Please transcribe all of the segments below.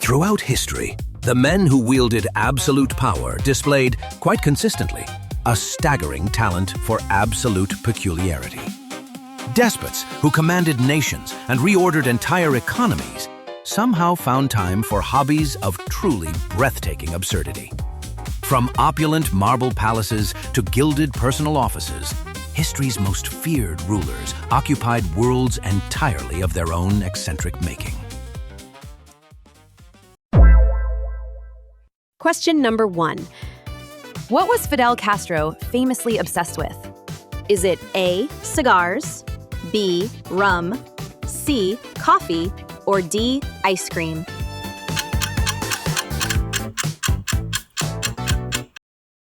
Throughout history, the men who wielded absolute power displayed, quite consistently, a staggering talent for absolute peculiarity. Despots who commanded nations and reordered entire economies somehow found time for hobbies of truly breathtaking absurdity. From opulent marble palaces to gilded personal offices, history's most feared rulers occupied worlds entirely of their own eccentric making. Question number 1. What was Fidel Castro famously obsessed with? Is it A, cigars, B, rum, C, coffee, or D, ice cream?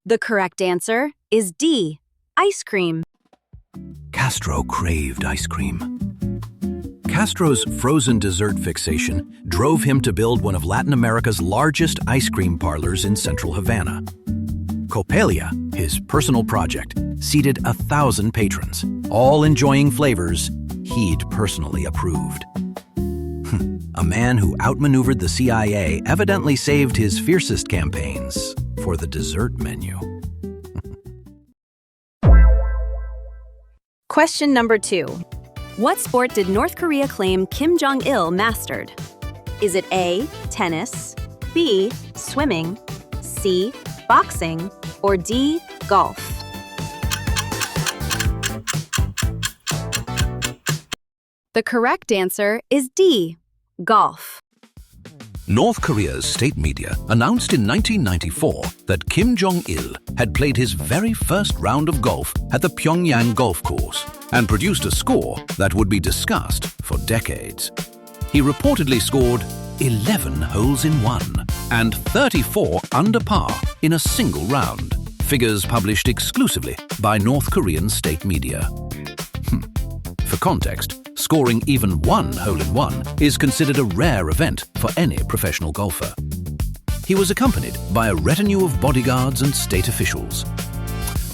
The correct answer is D, ice cream. Castro craved ice cream. Castro's frozen dessert fixation drove him to build one of Latin America's largest ice cream parlors in central Havana. Copelia, his personal project, seated 1,000 patrons, all enjoying flavors he'd personally approved. A man who outmaneuvered the CIA evidently saved his fiercest campaigns for the dessert menu. Question number 2. What sport did North Korea claim Kim Jong-il mastered? Is it A, tennis, B, swimming, C, boxing, or D, golf? The correct answer is D, golf. North Korea's state media announced in 1994 that Kim Jong-il had played his very first round of golf at the Pyongyang golf course and produced a score that would be discussed for decades. He reportedly scored 11 holes in one and 34 under par in a single round, figures published exclusively by North Korean state media. For context, scoring even one hole-in-one is considered a rare event for any professional golfer. He was accompanied by a retinue of bodyguards and state officials.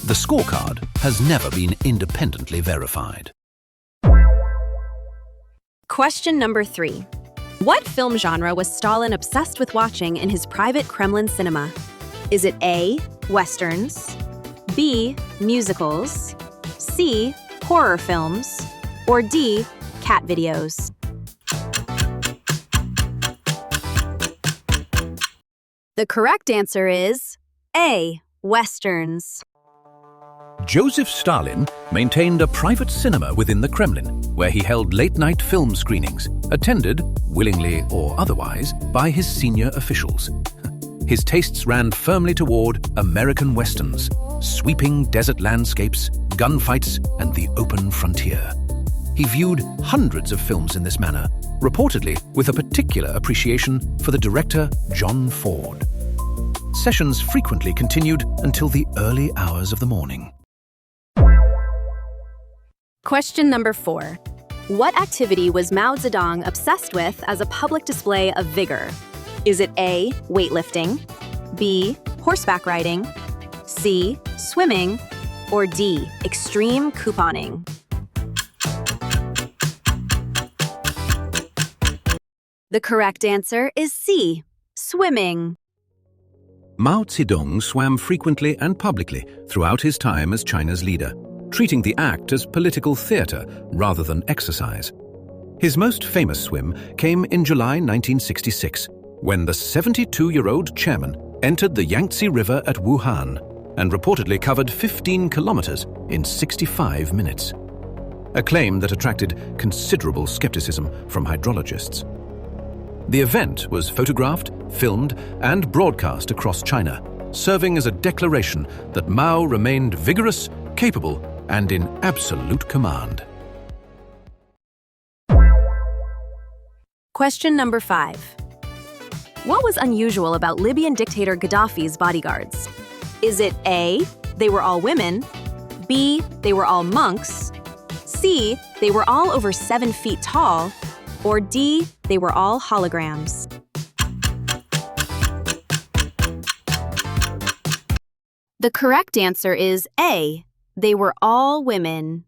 The scorecard has never been independently verified. Question number 3. What film genre was Stalin obsessed with watching in his private Kremlin cinema? Is it A, westerns, B, musicals, C, horror films, or D, cat videos? The correct answer is A, westerns. Joseph Stalin maintained a private cinema within the Kremlin, where he held late-night film screenings, attended, willingly or otherwise, by his senior officials. His tastes ran firmly toward American westerns, sweeping desert landscapes, gunfights, and the open frontier. He viewed hundreds of films in this manner, reportedly with a particular appreciation for the director John Ford. Sessions frequently continued until the early hours of the morning. Question number 4. What activity was Mao Zedong obsessed with as a public display of vigor? Is it A, weightlifting, B, horseback riding, C, swimming, or D, extreme couponing? The correct answer is C, swimming. Mao Zedong swam frequently and publicly throughout his time as China's leader, treating the act as political theater rather than exercise. His most famous swim came in July 1966, when the 72-year-old chairman entered the Yangtze River at Wuhan and reportedly covered 15 kilometers in 65 minutes. A claim that attracted considerable skepticism from hydrologists. The event was photographed, filmed, and broadcast across China, serving as a declaration that Mao remained vigorous, capable, and in absolute command. Question number 5. What was unusual about Libyan dictator Gaddafi's bodyguards? Is it A, they were all women, B, they were all monks, C, they were all over 7 feet tall, or D, they were all holograms? The correct answer is A, they were all women.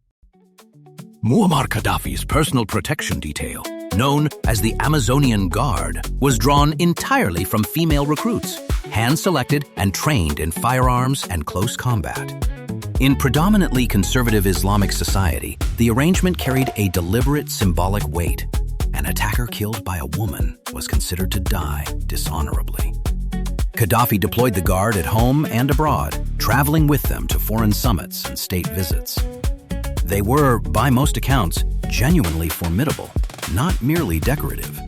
Muammar Gaddafi's personal protection detail known as the Amazonian Guard, was drawn entirely from female recruits, hand-selected and trained in firearms and close combat. In predominantly conservative Islamic society, the arrangement carried a deliberate symbolic weight. An attacker killed by a woman was considered to die dishonorably. Gaddafi deployed the Guard at home and abroad, traveling with them to foreign summits and state visits. They were, by most accounts, genuinely formidable, not merely decorative.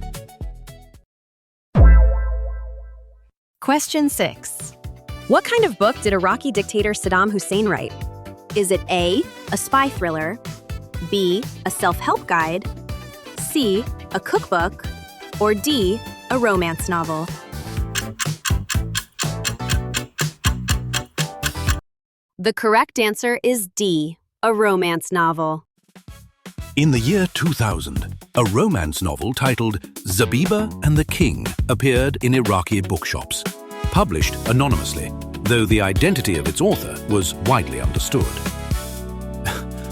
Question 6. What kind of book did Iraqi dictator Saddam Hussein write? Is it A, a spy thriller, B, a self-help guide, C, a cookbook, or D, a romance novel? The correct answer is D, a romance novel. In the year 2000, a romance novel titled Zabiba and the King appeared in Iraqi bookshops, published anonymously, though the identity of its author was widely understood.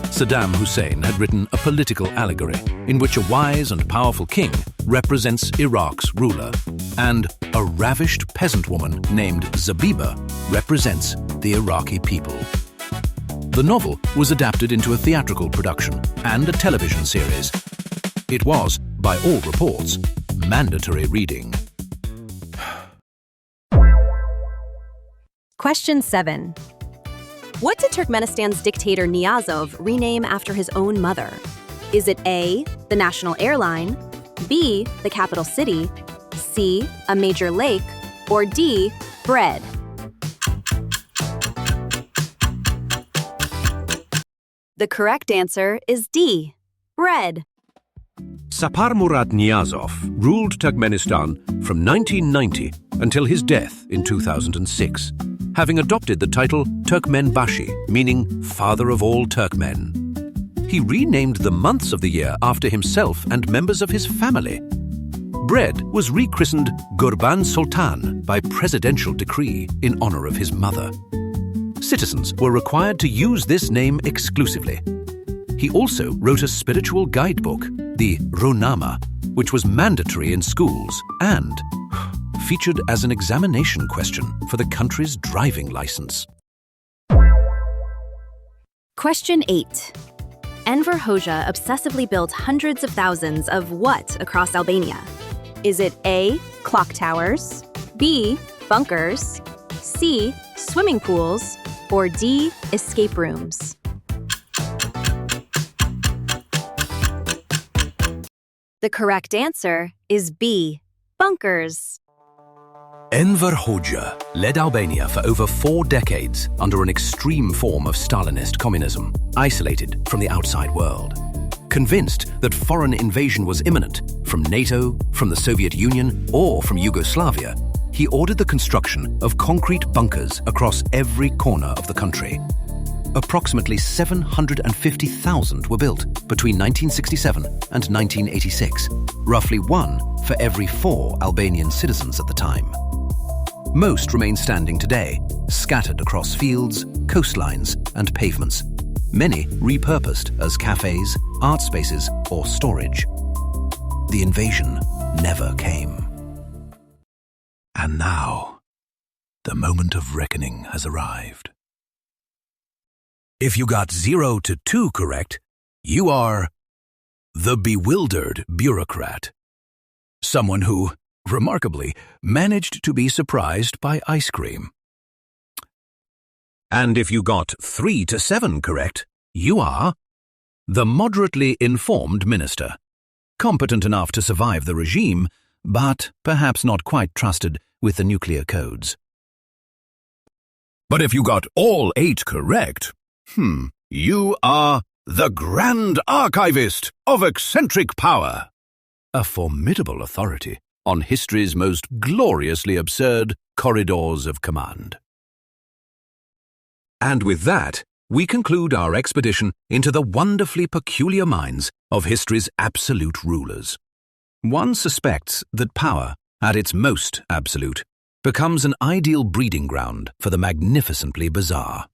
Saddam Hussein had written a political allegory in which a wise and powerful king represents Iraq's ruler, and a ravished peasant woman named Zabiba represents the Iraqi people. The novel was adapted into a theatrical production and a television series. It was, by all reports, mandatory reading. Question 7. What did Turkmenistan's dictator Niyazov rename after his own mother? Is it A, the national airline, B, the capital city, C, a major lake, or D, bread? The correct answer is D, bread. Sapar Murad Niyazov ruled Turkmenistan from 1990 until his death in 2006, having adopted the title Turkmenbashi, meaning father of all Turkmen. He renamed the months of the year after himself and members of his family. Bread was rechristened Gurban Sultan by presidential decree in honor of his mother. Citizens were required to use this name exclusively. He also wrote a spiritual guidebook, the Runama, which was mandatory in schools and featured as an examination question for the country's driving license. Question 8. Enver Hoxha obsessively built hundreds of thousands of what across Albania? Is it A, clock towers, B, bunkers, C, swimming pools, or D, escape rooms? The correct answer is B, bunkers. Enver Hoxha led Albania for over 4 decades under an extreme form of Stalinist communism, isolated from the outside world. Convinced that foreign invasion was imminent, from NATO, from the Soviet Union, or from Yugoslavia, he ordered the construction of concrete bunkers across every corner of the country. Approximately 750,000 were built between 1967 and 1986, roughly 1 for every 4 Albanian citizens at the time. Most remain standing today, scattered across fields, coastlines, and pavements, many repurposed as cafes, art spaces, or storage. The invasion never came. And now, the moment of reckoning has arrived. If you got 0 to 2 correct, you are the bewildered bureaucrat. Someone who, remarkably, managed to be surprised by ice cream. And if you got 3 to 7 correct, you are the moderately informed minister, competent enough to survive the regime, but perhaps not quite trusted with the nuclear codes. But if you got all 8 correct, you are the Grand Archivist of Eccentric Power, a formidable authority on history's most gloriously absurd corridors of command. And with that, we conclude our expedition into the wonderfully peculiar minds of history's absolute rulers. One suspects that power, at its most absolute, becomes an ideal breeding ground for the magnificently bizarre.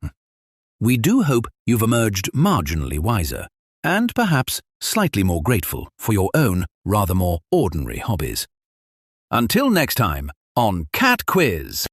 We do hope you've emerged marginally wiser, and perhaps slightly more grateful for your own, rather more ordinary hobbies. Until next time on Cat Quiz.